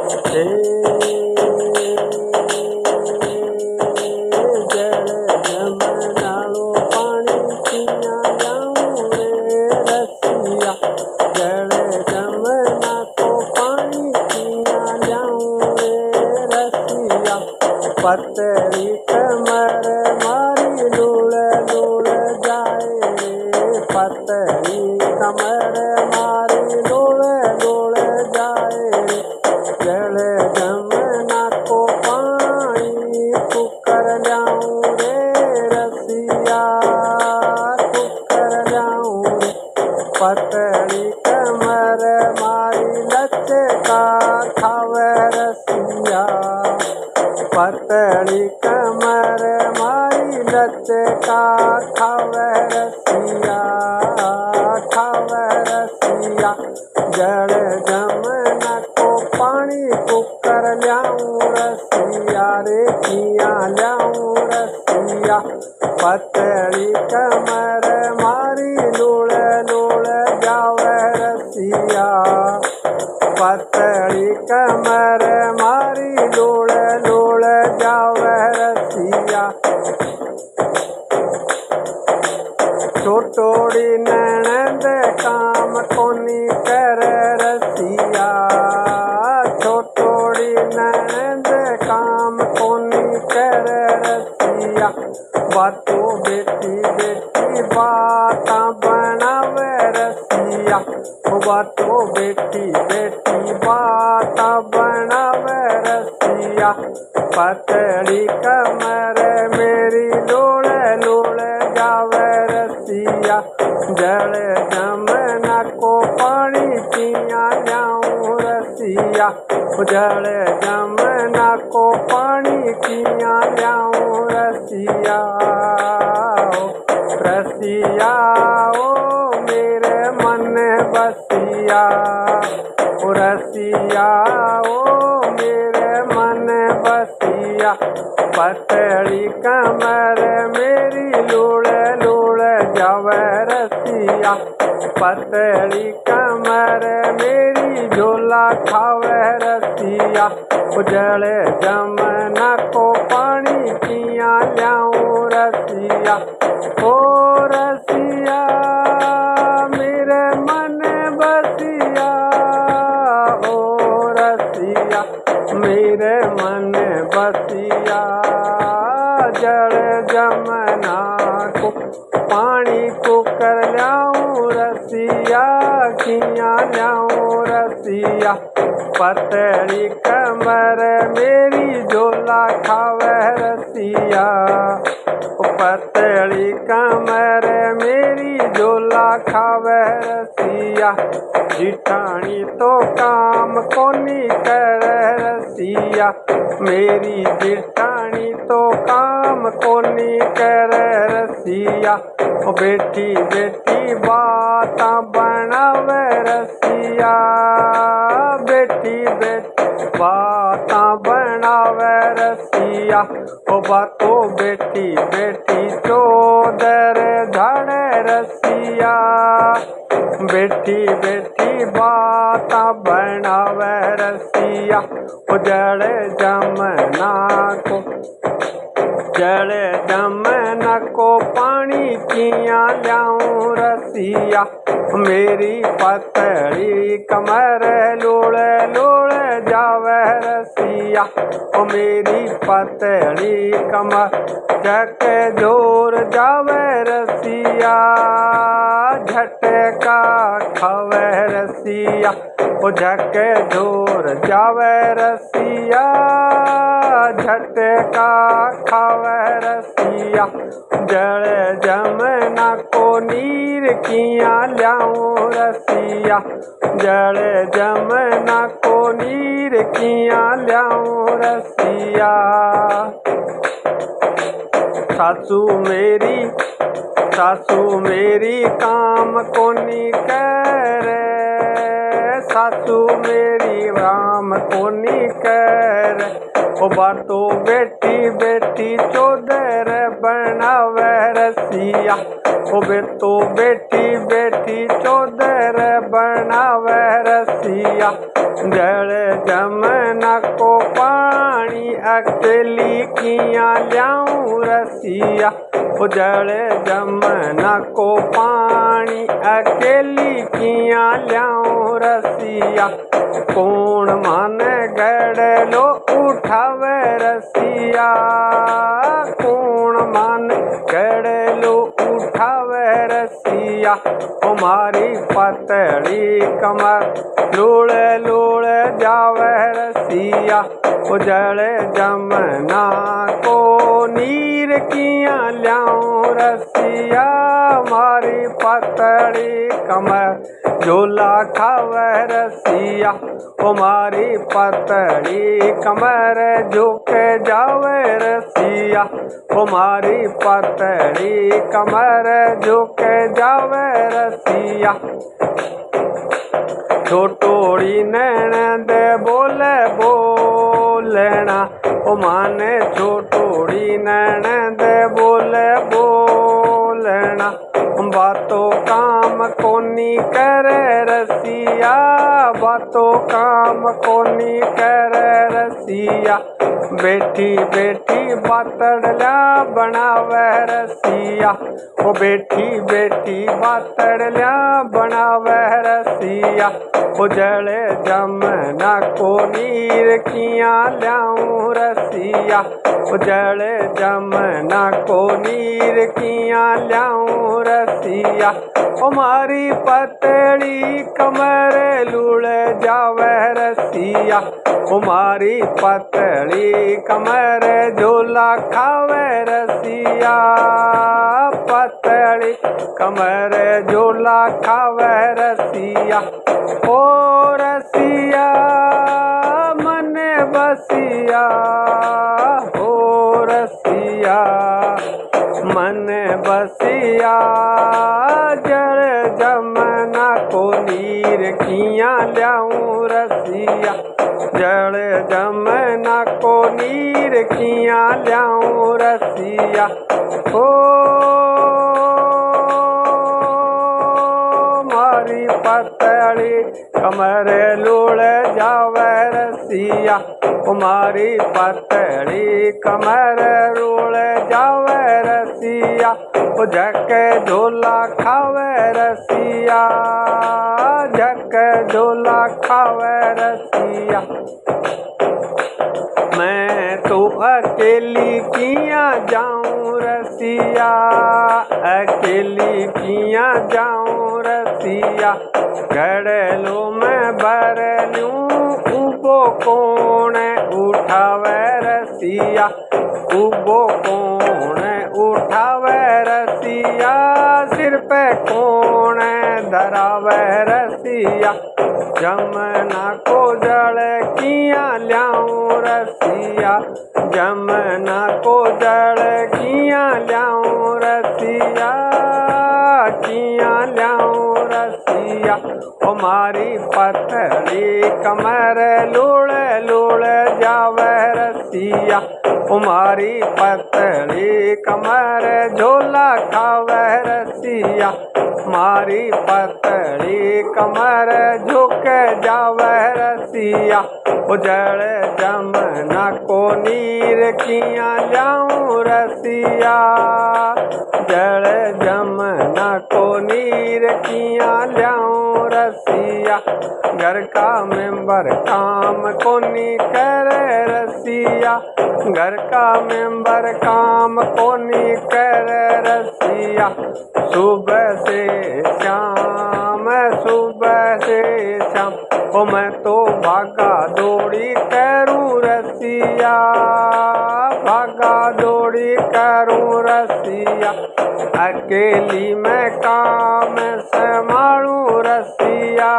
हे जल जमनालो पानी पिया जाऊं रे रसिया, जल जमना को पानी पिया जाऊं रे रसिया। पतली कमर मारी लूल लूल जाए रे, पतली कमर मारी लूल लूल जाए रे। जल जमना को पानी पुकर जाऊं रे रसिया, पुकर जाऊं रे। पतली कमर मारी लचका खावे रसिया, पतली कमर मारी लचका खावे रसिया, खावे रसिया। जल जमना को पानी पुकर ल्याऊं रसिया रे, पिया ल्याऊं रसिया। पतली कमर मारी लूल लूल जावे रसिया, पतली कमर मारी लूल लूल जावे रसिया। छोटोड़ी ननद काम कोनी कर रसिया, छोटोड़ी ननद काम कोनी कर रसिया। बातों बेटी बेटी बाता बनावे रसिया, बातों बेटी बेटी बाता बनावे रसिया। पतली कमर मेरी लूल लूल जावे रसिया, जल जमना को पानी पिया जाऊं रसिया, जल जमना को पानी पिया जाऊं रसिया। रसिया ओ मेरे मन बसिया, रसिया ओ मेरे मन बसिया। पतली कमर मेरी लूल लूल जावे रसिया, पतली कमर मेरी झोला खावे रसिया। जल जमना को पानी पिया ल्याऊं रसिया, ओ रसिया मेरे मन बसिया, ओ रसिया मेरे मन बसिया। जल जमना को पानी पुकर ल्याऊं रसिया, किया ल्याऊं रसिया। पतली कमर मेरी झोला खावे रसिया, पतली कमर मेरी झोला खावे रसिया। जिठानी तो काम कोनी कर रसिया, मेरी जिठानी तो काम कोनी कर रसिया। बेटी बेटी बाता बनावे रसिया, बेटी बेटी बाता बनावे रसिया। ओ बातो बेटी बेटी चोदर झाड़े रसिया, बेटी बेटी बाता बनावे रसिया। ओ जल जमना को, जल जमना को पानी किया ल्याऊं रसिया। मेरी पतली कमर लूल लूल जावे रसिया, ओ मेरी पतली कमर झक जोर जावे रसिया, झटका खावे रसिया। ओ झक जोर जावे रसिया, झटका खावे रसिया। जल जमना को नीर किया ल्याऊं रसिया, जल जमना को नीर किया ल्याऊं रसिया। सासू मेरी काम कोनी करे, सासू मेरी राम कोनी कर, ओ बातो बेटी बेटी चौधर बनावे रसिया, ओ बेतो बेटी बेटी चौधर बनावे रसिया। जल जमुना को पानी अकेली किया ल्याऊं रसिया, ओ जल जमुना को पानी अकेली किया ल्याऊं रसिया। कौन मन गड़लो उठावे रसिया, कौन मन गड़लो उठावे रसिया। हमारी पतली कमर लूड़ लूड़ जावे रसिया, ओ जल जमुना को नीर किया ल्याऊं रसिया। हमारी पतली कमर झोला खावे रसिया, हमारी पतली कमर झुक जावे रसिया, हमारी पतली कमर झुक जावे रसिया। छोटोड़ी नैनद बोले बोलना, ओ माने छोटोड़ी नैनद बोले बोलना। बातों काम कोनी करे रसिया, बातों काम कोनी करे रसिया। बेटी बेटी बातड़ला बनावे रसिया, ओ बेटी बेटी बातड़ला बनावे रसिया। ओ जल जमुना को नीर किया ल्याऊं रसिया, ओ जल जमुना को नीर किया ल्याऊं रसिया। हमारी पतली कमर लूड़ जावे रसिया, हमारी पतली कमर झोला खावे रसिया, पतली कमर झोला खावे रसिया। ओ रसिया मन बसिया, हो रसिया मन बसिया। जल जमुना को नीर किया ल्याऊं रसिया, जल जमुना को नीर किया ल्याऊं रसिया। ओ मारी पतली कमर लूड़ जावे रसिया, हमारी पतली कमर लूड़ जावे रसिया। ओ झक झोला खावे रसिया, झक झोला खावे रसिया। मैं तो अकेली किया जाऊं रसिया, अकेली किया जाऊं रसिया। घड़लो में भर लूं उबो कौन उठावे रसिया, उबो कौन उठावे रसिया। सिर पे कौन धरावे रसिया, जमुना को जल किया ल्याऊं रसिया, जमुना को जल किया ल्याऊं रसिया, किया ल्याऊं रसिया। हमारी पतली कमर लूड़ लूड़ जावे रसिया, हमारी पतली कमर झोला खावे रसिया, हमारी पतली कमर झुक जावे रसिया। ओ जल जमुना को नीर किया ल्याऊं रसिया, जल जमुना को नीर किया ल्याऊं रसिया। घर का मेंबर काम कोनी करे रसिया, घर का मेंबर काम कोनी करे रसिया। सुबह से शाम, सुबह से शाम, ओ मैं तो भागा दौड़ी करूं रसिया, भागा दौड़ी करूं रसिया। अकेली मैं काम संभालूं रसिया,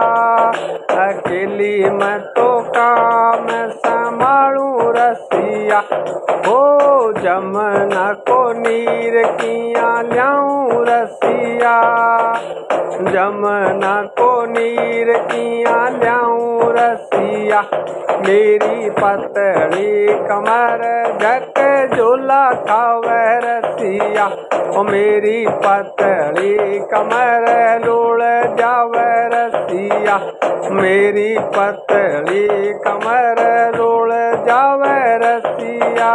अकेली मैं तो काम संभालूं रसिया। ओ जमुना को नीर किया ल्याऊं रसिया, जमुना को नीर किया ल्याऊं रसिया। मेरी पतली कमर झक झूला खावे रसिया, ओ मेरी पतली कमर लूड़ जावे रसिया, मेरी पतली कमर लूड़ जावे रसिया,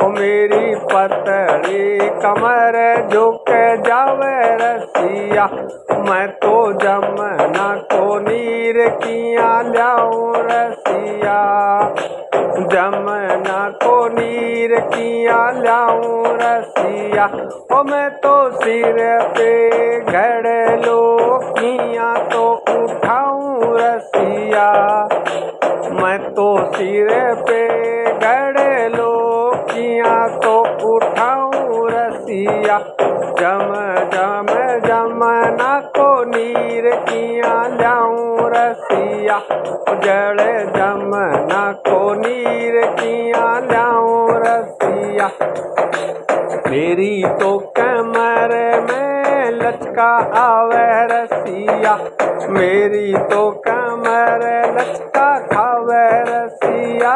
ओ मेरी पतली कमर झुक जावे रसिया। मैं तो जमुना को नीर किया ल्याऊं रसिया, जमुना को नीर किया ल्याऊं रसिया। ओ मैं तो सिर पे घड़लो किया तो उठाऊं रसिया, मैं तो सिर पे घड़लो किया तो उठाऊं रसिया। जमुना को नीर किया ल्याऊं रसिया, जड़ जमुना को नीर किया ल्याऊं रसिया। मेरी तो कमर में लचका आवे रसिया, मेरी तो कमर लचका खावे रसिया,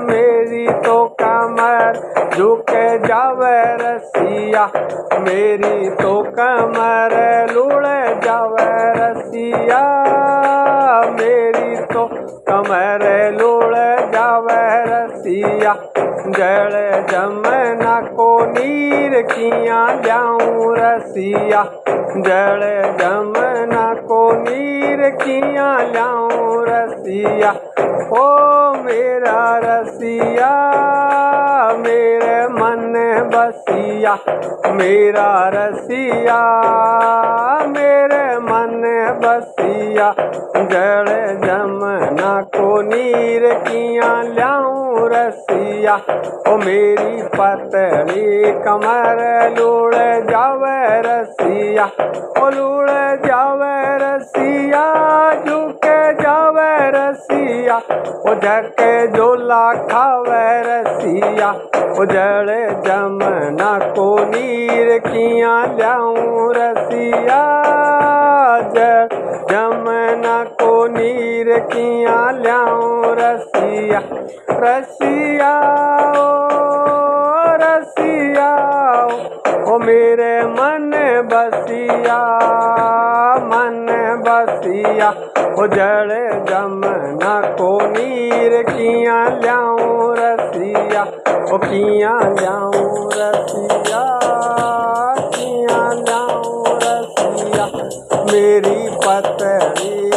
मेरी तो कमर झुक जावे रसिया, मेरी तो कमर लूड़ जावे रसिया, मेरी तो कमर लूड़ जावे रसिया। जड़ जमुना को नीर किया ल्याऊं रसिया, जड़ जमुना को नीर किया ल्याऊं रसिया। ओ मेरा रसिया मेरे मन बसिया, मेरा रसिया मेरे मन बसिया। जड़ जमुना को नीर किया ल्याऊं रसिया, ओ मेरी पतली कमर लूड़ जावे रसिया, ओ लूड़ जावे रसिया, झुक जावे रसिया, ओ झक झोला खावे रसिया। ओ जड़ जमुना को नीर किया ल्याऊं रसिया, जड़ जमुना को नीर किया ल्याऊं रसिया। रसिया रसिया ओ मेरे मन बसिया, मन बसिया। ओ जड़ जमुना को नीर किया ल्याऊं रसिया, ओ किया ल्याऊं रसिया, किया ल्याऊं रसिया। मेरी पतली